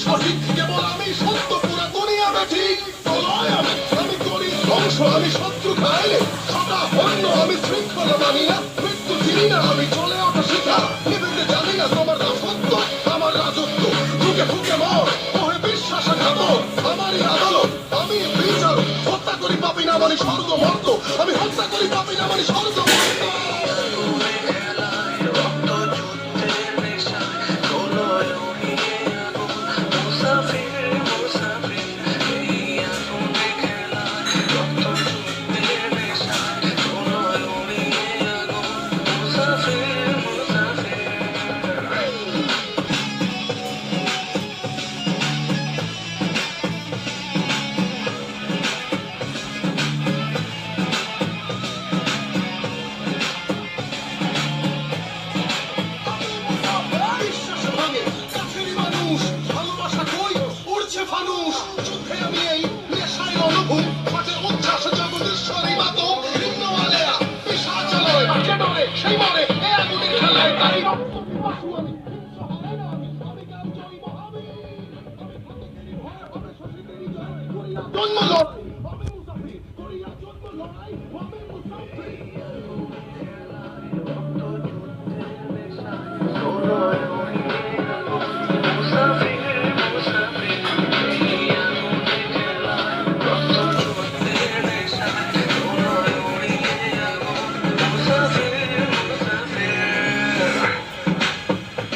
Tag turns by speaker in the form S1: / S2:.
S1: সঠিক, কেবল আমি সত্য, পুরা দুনিয়া বেঠিক। প্রলয় আমি করি ধ্বংস, আমি শত্রু খাইলে সদা হন্য, আমি শৃঙ্খলা মানি না, মৃত্যু চিনি না, আমি চলে ওঠা শিখা, নিভিতে জানি না তোমার দাসত্ব, আমার রাজত্ব, ফুকে ফুকে মর, ওহে বিশ্বাসঘাত, আমারই আদালত, আমি বিচার, হত্যা করি পাপি না মানে স্বর্গ মর্ত, আমি হত্যা করি পাপি না মানে স্বর্গ মর্ত। ফানুষ চোখে আমি এই নেশায় অনুভব, মাঝে উচ্ছ্বাস জগদীশ্বরী মাতম, ভিন্ন আলেয়া পিশাচালয় চেতনে সেই মরে এ আগুনের খেলায়, তাই রক্ত পিপাসু আমি, আমি গান জয়ী মহাবীর, আমি জন্ম